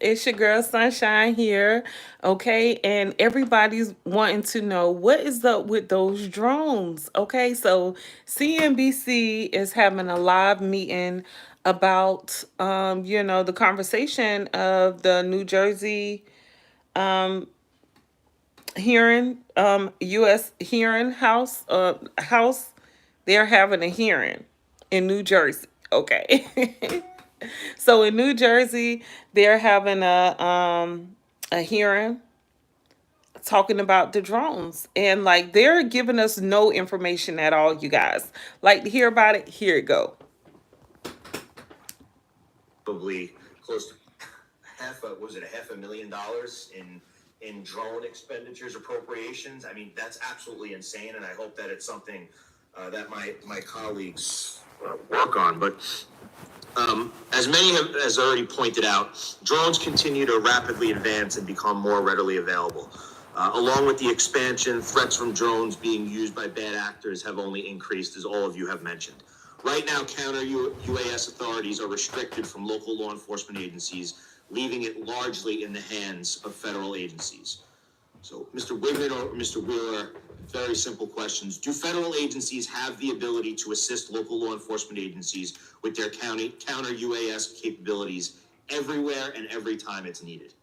It's your girl Sunshine here. Okay, and everybody's wanting to know what is up with those drones. Okay, so CNBC is having a live meeting about the conversation of the New Jersey hearing, US hearing house. They're having a hearing in New Jersey. Okay. So in New Jersey, they're having a hearing talking about the drones, and like they're giving us no information at all. You guys like to hear about it? Here you go. Probably close to $500,000 in drone expenditures appropriations. I mean, that's absolutely insane, and I hope that it's something that my colleagues work on. But as many have as already pointed out, drones continue to rapidly advance and become more readily available. Along with the expansion, threats from drones being used by bad actors have only increased, as all of you have mentioned. Right now, counter-UAS authorities are restricted from local law enforcement agencies, leaving it largely in the hands of federal agencies. So, Mr. Wigman or Mr. Wheeler, very simple questions. Do federal agencies have the ability to assist local law enforcement agencies with their counter-UAS capabilities everywhere and every time it's needed?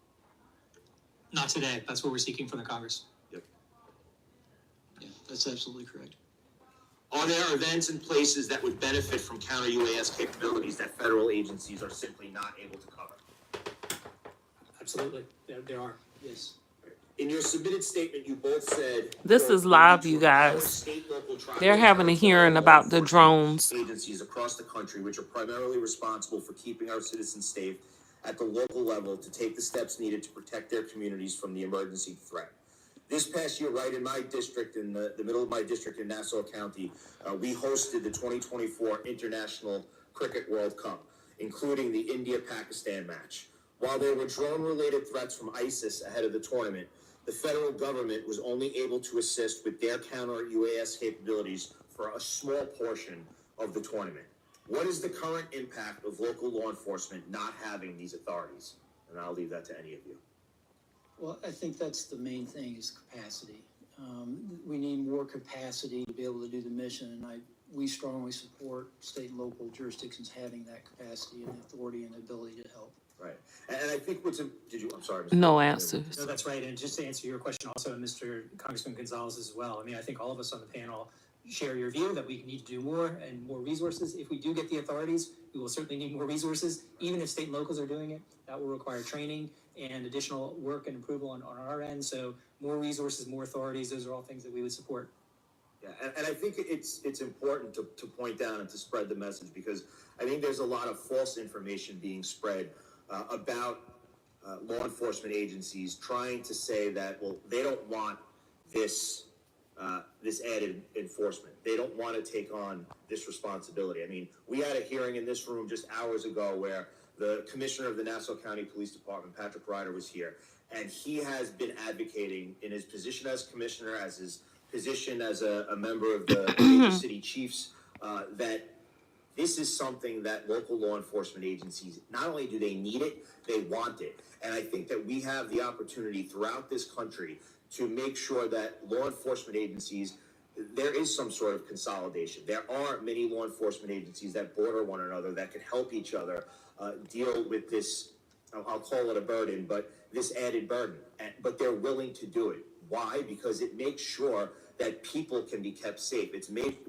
Not today. That's what we're seeking from the Congress. Yep. Yeah, that's absolutely correct. Are there events and places that would benefit from counter-UAS capabilities that federal agencies are simply not able to cover? Absolutely. There are. Yes. In your submitted statement, you both said This is live, you guys. They're having a hearing about the drones. Agencies across the country, which are primarily responsible for keeping our citizens safe at the local level, to take the steps needed to protect their communities from the emergency threat. This past year, right in my district, in the middle of my district in Nassau County, we hosted the 2024 International Cricket World Cup, including the India-Pakistan match. While there were drone-related threats from ISIS ahead of the tournament, the federal government was only able to assist with their counter-UAS capabilities for a small portion of the tournament. What is the current impact of local law enforcement not having these authorities? And I'll leave that to any of you. Well, I think that's the main thing is capacity. We need more capacity to be able to do the mission, and we strongly support state and local jurisdictions having that capacity and authority and ability to help. Right. And I think I'm sorry, Mr. No answers. No, that's right. And just to answer your question also, Mr. Congressman Gonzalez as well. I mean, I think all of us on the panel share your view that we need to do more and more resources. If we do get the authorities, we will certainly need more resources. Even if state and locals are doing it, that will require training and additional work and approval on our end. So more resources, more authorities, those are all things that we would support. Yeah, and I think it's important to point out and to spread the message, because I think there's a lot of false information being spread about law enforcement agencies trying to say that, well, they don't want this added enforcement. They don't want to take on this responsibility. I mean, we had a hearing in this room just hours ago where the commissioner of the Nassau County Police Department, Patrick Ryder, was here, and he has been advocating in his position as commissioner, as his position as a member of the major city chiefs, that this is something that local law enforcement agencies, not only do they need it, they want it. And I think that we have the opportunity throughout this country to make sure that law enforcement agencies, there is some sort of consolidation. There are many law enforcement agencies that border one another that can help each other deal with this, I'll call it a burden, but this added burden. But they're willing to do it. Why? Because it makes sure that people can be kept safe.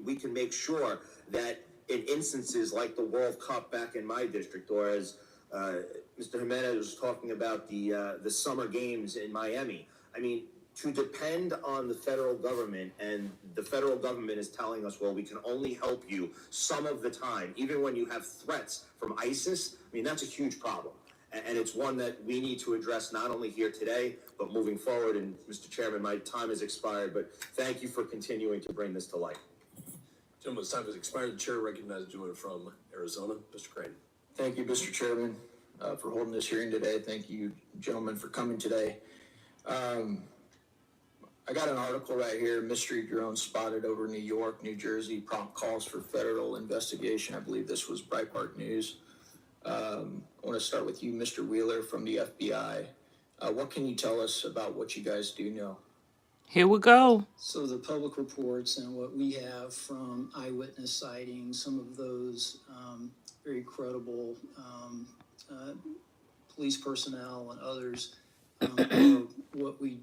We can make sure that in instances like the World Cup back in my district, or as Mr. Jimenez was talking about the summer games in Miami. I mean, to depend on the federal government, and the federal government is telling us, well, we can only help you some of the time, even when you have threats from ISIS. I mean, that's a huge problem. And it's one that we need to address not only here today, but moving forward. And Mr. Chairman, my time has expired, but thank you for continuing to bring this to light. Gentleman's time has expired. The chair recognizes the gentleman from Arizona, Mr. Crane. Thank you, Mr. Chairman, for holding this hearing today. Thank you, gentlemen, for coming today. I got an article right here, mystery drone spotted over New York, New Jersey, prompt calls for federal investigation. I believe this was Breitbart News. I want to start with you, Mr. Wheeler from the FBI. What can you tell us about what you guys do know? Here we go. So the public reports and what we have from eyewitness sightings, some of those very credible police personnel and others are what we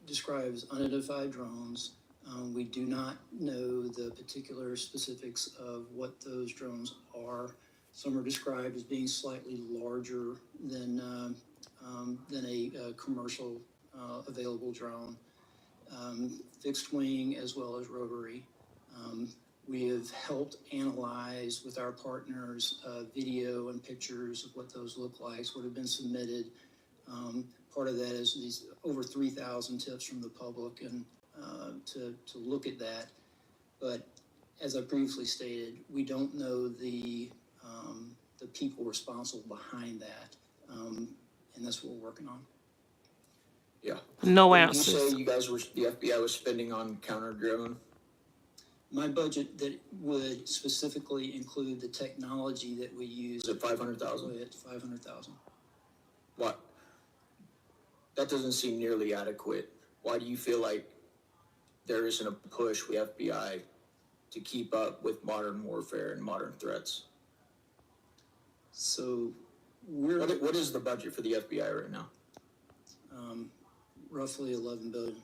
describe as unidentified drones. We do not know the particular specifics of what those drones are. Some are described as being slightly larger than a commercial available drone. Fixed wing as well as rotary. We have helped analyze with our partners video and pictures of what those look like, what have been submitted. Part of that is these over 3,000 tips from the public and to look at that. But as I previously stated, we don't know the people responsible behind that. And that's what we're working on. Yeah. No What did answers. you say you guys were, the FBI was spending on counter drone? My budget that would specifically include the technology that we use. Is it 500,000? It's 500,000. What? That doesn't seem nearly adequate. Why do you feel like there isn't a push with FBI to keep up with modern warfare and modern threats? So we're What is the budget for the FBI right now? roughly 11 billion.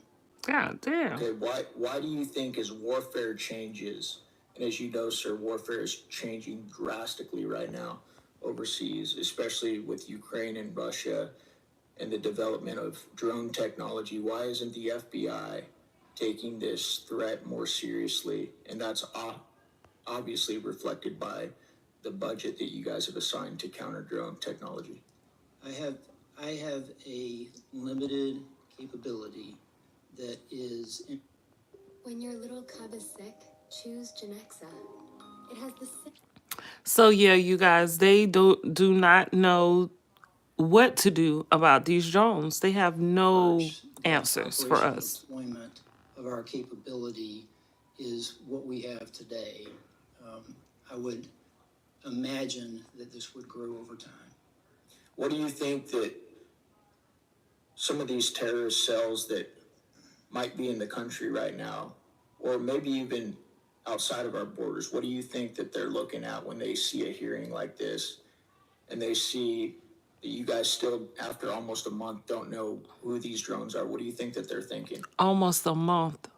God damn. Okay, why do you think as warfare changes, and as you know, sir, warfare is changing drastically right now overseas, especially with Ukraine and Russia and the development of drone technology, why isn't the FBI taking this threat more seriously? And that's obviously reflected by the budget that you guys have assigned to counter drone technology. I have a limited capability that is. When your little cub is sick, choose Genexa. It has the So yeah, you guys, they do not know what to do about these drones. They have no The answers for operational us. deployment of our capability is what we have today. I would imagine that this would grow over time. What do you think that some of these terrorist cells that might be in the country right now, or maybe even outside of our borders, what do you think that they're looking at when they see a hearing like this and they see that you guys still, after almost a month, don't know who these drones are? What do you think that they're thinking? Almost a month.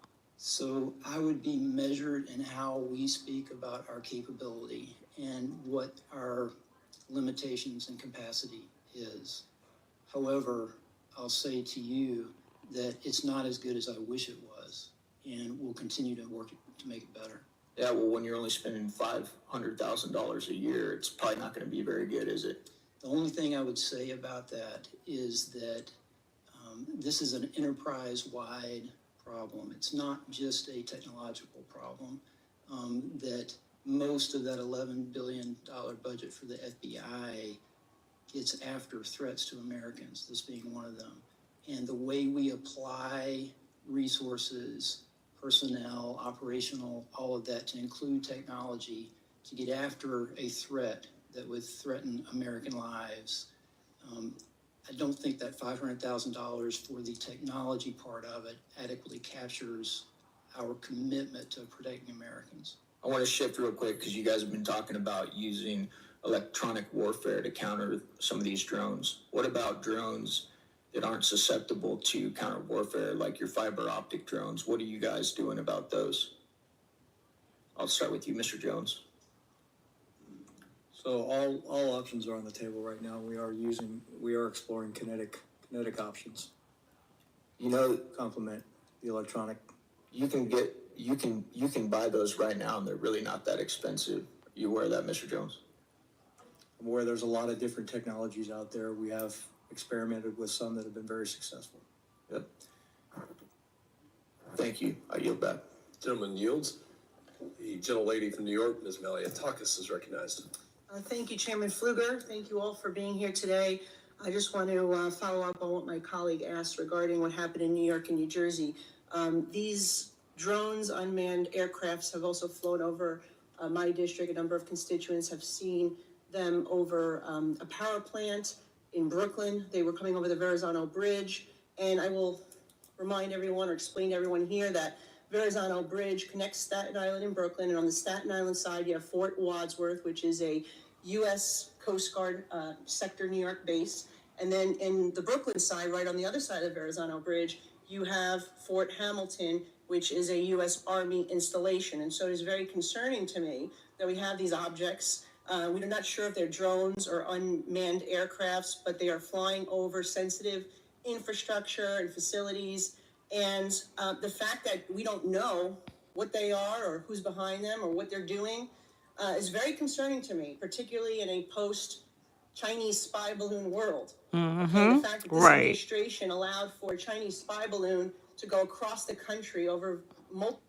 So I would be measured in how we speak about our capability and what our limitations and capacity is. However, I'll say to you that it's not as good as I wish it was, and we'll continue to work to make it better. Yeah, well, when you're only spending $500,000 a year, it's probably not going to be very good, is it? The only thing I would say about that is that this is an enterprise-wide problem. It's not just a technological problem. That most of that $11 billion budget for the FBI gets after threats to Americans, this being one of them. And the way we apply resources, personnel, operational, all of that to include technology to get after a threat that would threaten American lives. I don't think that $500,000 for the technology part of it adequately captures our commitment to protecting Americans. I want to shift real quick because you guys have been talking about using electronic warfare to counter some of these drones. What about drones that aren't susceptible to counter warfare, like your fiber optic drones? What are you guys doing about those? I'll start with you, Mr. Jones. So all options are on the table right now. We are exploring kinetic options. You know, Complement the electronic. you can buy those right now, and they're really not that expensive. You aware of that, Mr. Jones? I'm aware there's a lot of different technologies out there. We have experimented with some that have been very successful. Yep. Thank you. I yield back. Gentleman yields. The gentlelady from New York, Ms. Maliatakis, is recognized. Thank you, Chairman Pfluger. Thank you all for being here today. I just want to follow up on what my colleague asked regarding what happened in New York and New Jersey. These drones, unmanned aircrafts have also flown over my district. A number of constituents have seen them over a power plant in Brooklyn. They were coming over the Verrazano Bridge. And I will remind everyone or explain to everyone here that Verrazano Bridge connects Staten Island and Brooklyn. And on the Staten Island side, you have Fort Wadsworth, which is a U.S. Coast Guard sector New York base. And then in the Brooklyn side, right on the other side of the Verrazano Bridge, you have Fort Hamilton, which is a U.S. Army installation. And so it is very concerning to me that we have these objects. We're not sure if they're drones or unmanned aircrafts, but they are flying over sensitive infrastructure and facilities. And the fact that we don't know what they are or who's behind them or what they're doing is very concerning to me, particularly in a post-Chinese spy balloon world. Okay, the fact that this Right. administration allowed for a Chinese spy balloon to go across the country over multiple.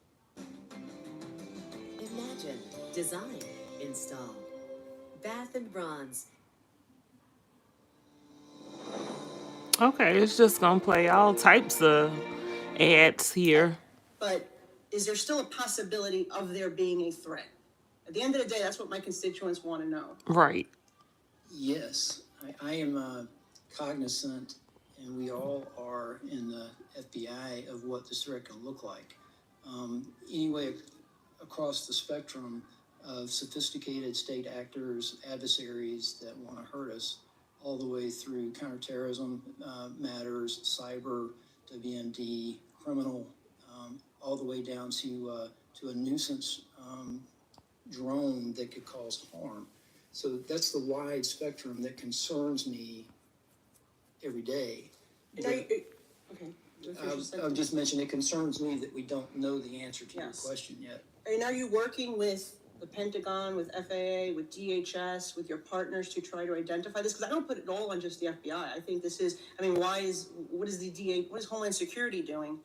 Imagine, design, install. Bath and Bronze. Okay, it's just gonna play all types of ads here. But is there still a possibility of there being a threat? At the end of the day, that's what my constituents want to know. Right. Yes, I am cognizant, and we all are in the FBI, of what this threat can look like. Anyway, across the spectrum of sophisticated state actors, adversaries that want to hurt us, all the way through counterterrorism matters, cyber, WMD, criminal, all the way down to a nuisance drone that could cause harm. So that's the wide spectrum that concerns me every day. Okay. I'll just mention, it concerns me that we don't know the answer to your Yes. question yet. And are you working with the Pentagon, with FAA, with DHS, with your partners to try to identify this? Because I don't put it all on just the FBI. I think this is, what is Homeland Security doing?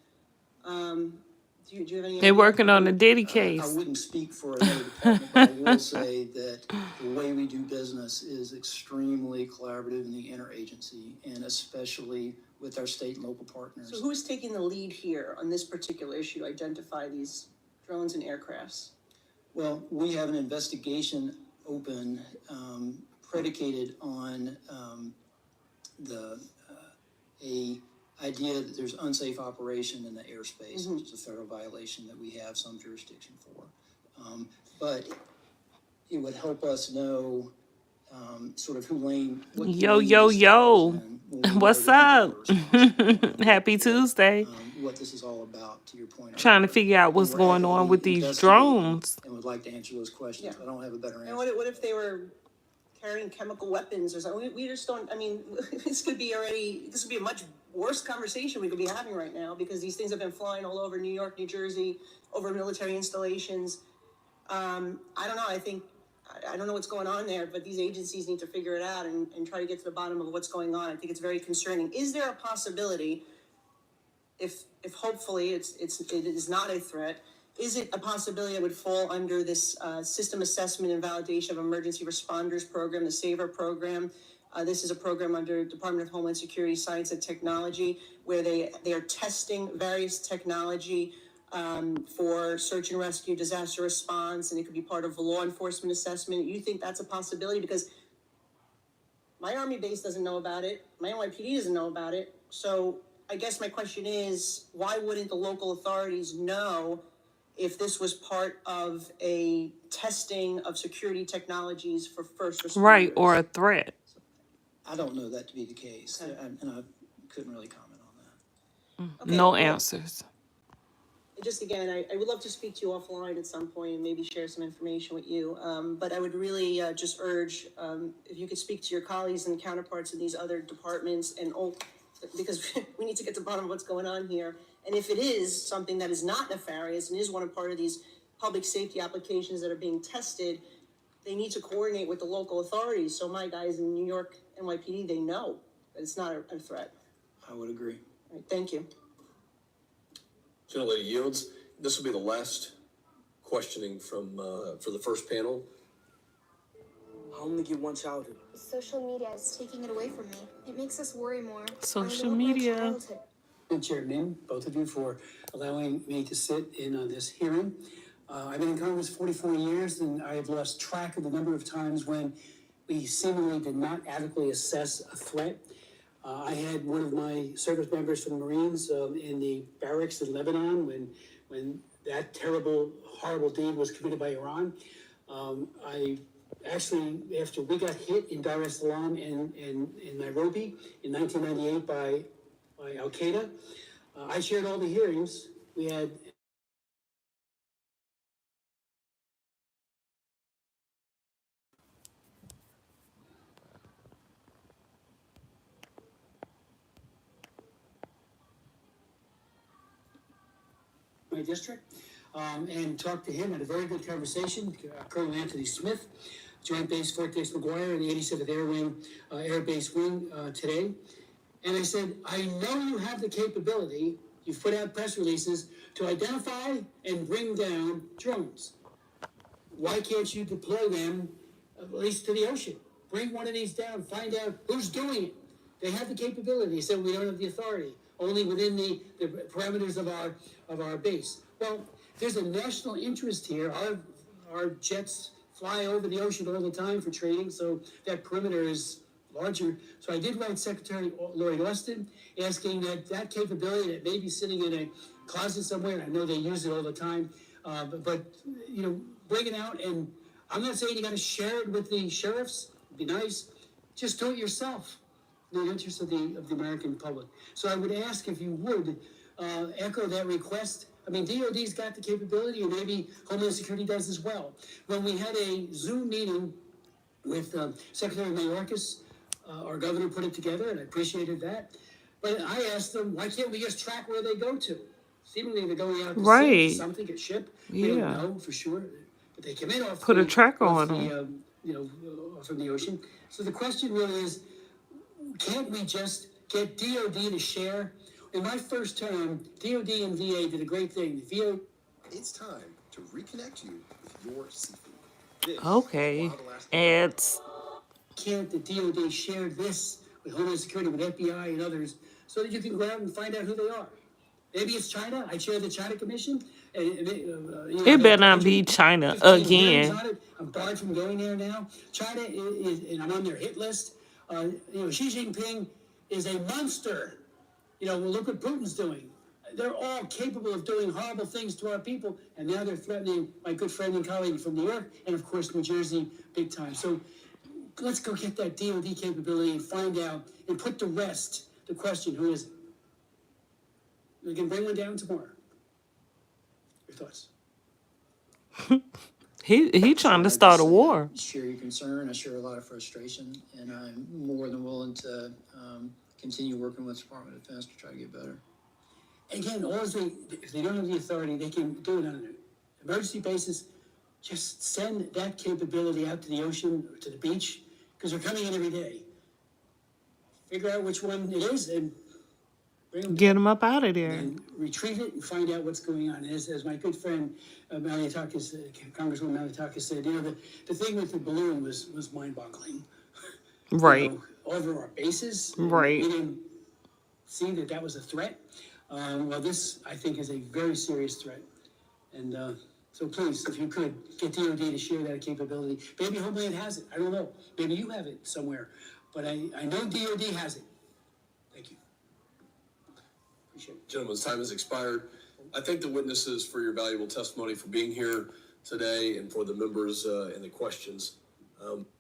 Do you have any? They're idea? working on the Diddy I case. wouldn't speak for another department, but I will say that the way we do business is extremely collaborative in the interagency, and especially with our state and local partners. So who is taking the lead here on this particular issue to identify these drones and aircrafts? Well, we have an investigation open, predicated on a idea that there's unsafe operation in the airspace, which is a federal violation that we have some jurisdiction for. But it would help us know sort of what Yo, lane yo, this yo. falls in when we What's know up? that we have a responsibility. Happy Tuesday. What this is all about, to your point. Trying to earlier. figure out what's We're going on actively with these investigating drones. And would like to answer those questions. Yeah. I don't have a better answer. And what if they were carrying chemical weapons or something? We just don't, this could be a much worse conversation we could be having right now, because these things have been flying all over New York, New Jersey, over military installations. I don't know, I don't know what's going on there, but these agencies need to figure it out and try to get to the bottom of what's going on. I think it's very concerning. Is there a possibility, if hopefully it is not a threat, is it a possibility it would fall under this System Assessment and Validation of Emergency Responders Program, the SAVER program? This is a program under Department of Homeland Security, Science and Technology, where they are testing various technology for search and rescue, disaster response, and it could be part of a law enforcement assessment. You think that's a possibility? Because my Army base doesn't know about it. My NYPD doesn't know about it. So I guess my question is, why wouldn't the local authorities know if this was part of a testing of security technologies for first responders? Right, or a threat. I don't know that to be the case, and I couldn't really comment on that. Okay, No well, answers. Just again, I would love to speak to you offline at some point and maybe share some information with you. But I would really just urge, if you could speak to your colleagues and counterparts in these other departments, because we need to get to the bottom of what's going on here. And if it is something that is not nefarious and is part of these public safety applications that are being tested, they need to coordinate with the local authorities. So my guys in New York NYPD, they know that it's not a threat. I would agree. All right, thank you. Gentlelady yields. This will be the last questioning from for the first panel. I only get one childhood. Social media is taking it away from me. It makes us worry more. Social media. Chairman, both of you, for allowing me to sit in on this hearing. I've been in Congress 44 years, and I have lost track of the number of times when we seemingly did not adequately assess a threat. I had one of my service members from the Marines in the barracks in Lebanon when that terrible, horrible deed was committed by Iran. I actually, after we got hit in Dar es Salaam and in Nairobi in 1998 by Al Qaeda, I chaired all the hearings. We had my district, and talked to him, had a very good conversation. Colonel Anthony Smith, Joint Base Fort Dix McGuire, the 87th Air Wing, Air Base Wing today. And I said, I know you have the capability, you've put out press releases, to identify and bring down drones. Why can't you deploy them, at least to the ocean? Bring one of these down, find out who's doing it. They have the capability. He said, we don't have the authority, only within the parameters of our base. Well, there's a national interest here. Our jets fly over the ocean all the time for training, so that perimeter is larger. So I did write Secretary Lloyd Austin asking that capability that may be sitting in a closet somewhere, and I know they use it all the time, but you know, bring it out. And I'm not saying you got to share it with the sheriffs. It'd be nice. Just do it yourself in the interest of the American public. So I would ask if you would echo that request. I mean, DOD's got the capability, and maybe Homeland Security does as well. When we had a Zoom meeting with Secretary Mayorkas, our governor put it together, and I appreciated that. But I asked them, why can't we just track where they go to? Seemingly they're going out to sea, Right. to something, a ship. We don't Yeah. know for sure. But they come in off Put a tracker off on the, them. from the ocean. So the question really is, can't we just get DOD to share? In my first term, DOD and VA did a great thing. The VA. It's time to reconnect you with your seafood. Okay. Ads. Can't the DOD share this with Homeland Security, with FBI and others, so that you can go out and find out who they are? Maybe it's China. I chair the China Commission. It better not be China 15 hearings again. on it. I'm barred from going there now. China is, and I'm on their hit list. Xi Jinping is a monster. Look what Putin's doing. They're all capable of doing horrible things to our people, and now they're threatening my good friend and colleague from New York, and of course New Jersey, big time. So let's go get that DOD capability and find out and put to rest the question, who is it? We can bring one down tomorrow. Your thoughts? He trying to start a war. I share your concern. I share a lot of frustration, and I'm more than willing to continue working with the Department of Defense to try to get better. Again, if they don't have the authority, they can do it on an emergency basis. Just send that capability out to the ocean or to the beach, because they're coming in every day. Figure out which one it is and bring them. Get him up out of there. And retrieve it and find out what's going on. As my good friend Malliotakis, Congresswoman Malliotakis said, the thing with the balloon was mind-boggling. Right. Over our bases. Right. We didn't see that was a threat. Well, this, I think, is a very serious threat. And so please, if you could, get DOD to share that capability. Maybe Homeland has it. I don't know. Maybe you have it somewhere. But I know DOD has it. Thank you. Appreciate it. Gentlemen's time has expired. I thank the witnesses for your valuable testimony, for being here today, and for the members and the questions.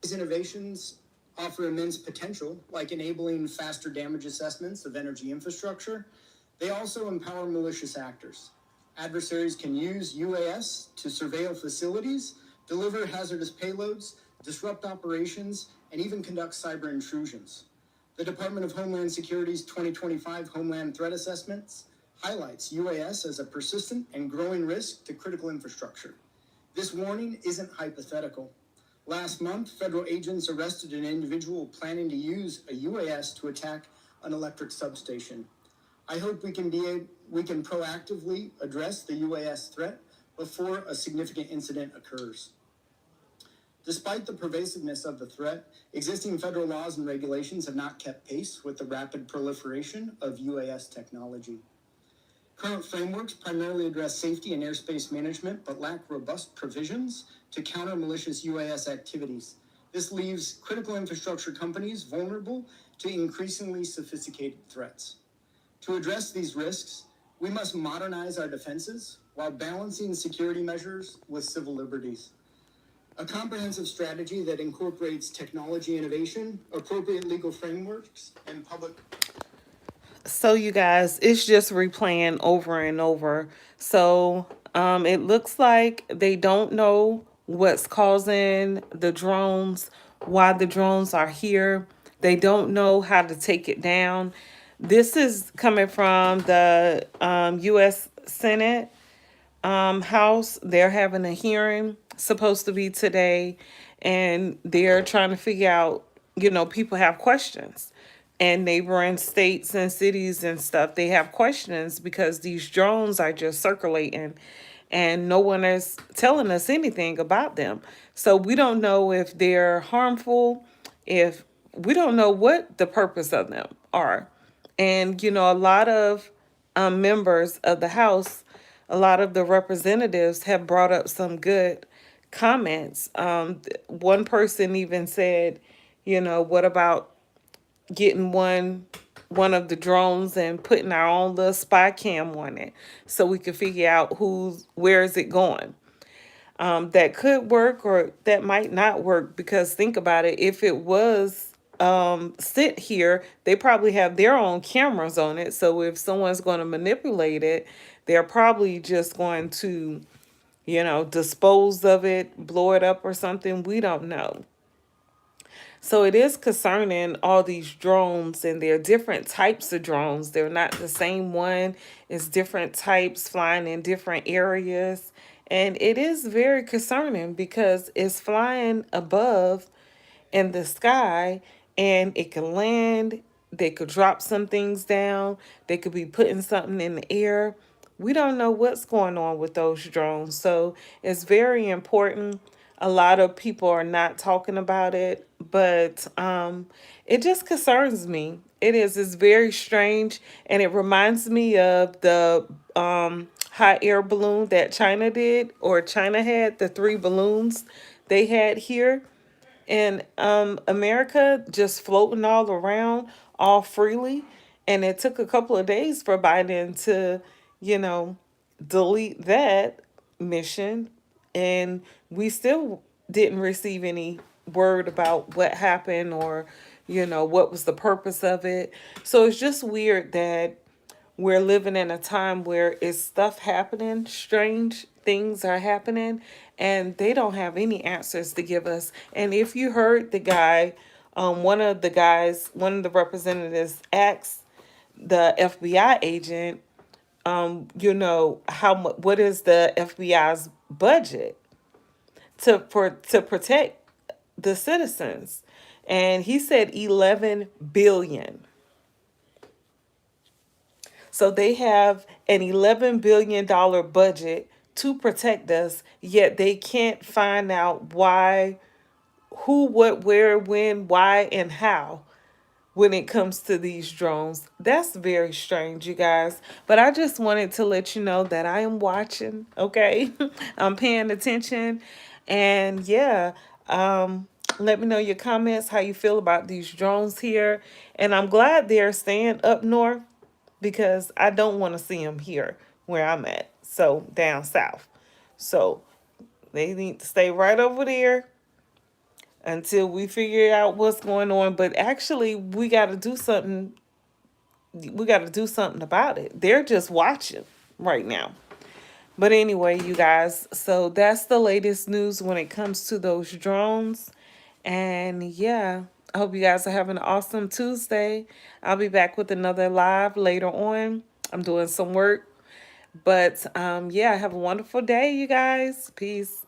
These innovations offer immense potential, like enabling faster damage assessments of energy infrastructure. They also empower malicious actors. Adversaries can use UAS to surveil facilities, deliver hazardous payloads, disrupt operations, and even conduct cyber intrusions. The Department of Homeland Security's 2025 Homeland Threat Assessments highlights UAS as a persistent and growing risk to critical infrastructure. This warning isn't hypothetical. Last month, federal agents arrested an individual planning to use a UAS to attack an electric substation. I hope we can proactively address the UAS threat before a significant incident occurs. Despite the pervasiveness of the threat, existing federal laws and regulations have not kept pace with the rapid proliferation of UAS technology. Current frameworks primarily address safety and airspace management, but lack robust provisions to counter malicious UAS activities. This leaves critical infrastructure companies vulnerable to increasingly sophisticated threats. To address these risks, we must modernize our defenses while balancing security measures with civil liberties. A comprehensive strategy that incorporates technology innovation, appropriate legal frameworks, and public. So you guys, it's just replaying over and over. So it looks like they don't know what's causing the drones, why the drones are here. They don't know how to take it down. This is coming from the U.S. Senate House. They're having a hearing supposed to be today, and they're trying to figure out, people have questions. And neighboring states and cities and stuff, they have questions because these drones are just circulating and no one is telling us anything about them. So we don't know if they're harmful, if we don't know what the purpose of them are. And, a lot of members of the House, a lot of the representatives have brought up some good comments. One person even said, what about getting one of the drones and putting our own little spy cam on it so we could figure out where is it going. That could work or that might not work, because think about it, if it was sit here, they probably have their own cameras on it. So if someone's going to manipulate it, they're probably just going to, dispose of it, blow it up or something. We don't know. So it is concerning, all these drones, and there are different types of drones. They're not the same one. It's different types flying in different areas. And it is very concerning because it's flying above in the sky, and it can land. They could drop some things down. They could be putting something in the air. We don't know what's going on with those drones. So it's very important. A lot of people are not talking about it, but it just concerns me. It's very strange, and it reminds me of the hot air balloon that China did, or China had the three balloons they had here in America, just floating all around all freely. And it took a couple of days for Biden to, you know, delete that mission. And we still didn't receive any word about what happened, or, what was the purpose of it. So it's just weird that we're living in a time where it's stuff happening, strange things are happening, and they don't have any answers to give us. And if you heard the guy, one of the representatives asked the FBI agent, how much, what is the FBI's budget to protect the citizens? And he said 11 billion. So they have an $11 billion budget to protect us, yet they can't find out why, who, what, where, when, why, and how when it comes to these drones. That's very strange, you guys. But I just wanted to let you know that I am watching, okay? I'm paying attention. And yeah, let me know your comments, how you feel about these drones here. And I'm glad they're staying up north, because I don't want to see them here where I'm at. So down south. So they need to stay right over there until we figure out what's going on. But actually, we got to do something. We got to do something about it. They're just watching right now. But anyway, you guys, so that's the latest news when it comes to those drones. And yeah, I hope you guys are having an awesome Tuesday. I'll be back with another live later on. I'm doing some work. But yeah, have a wonderful day, you guys. Peace.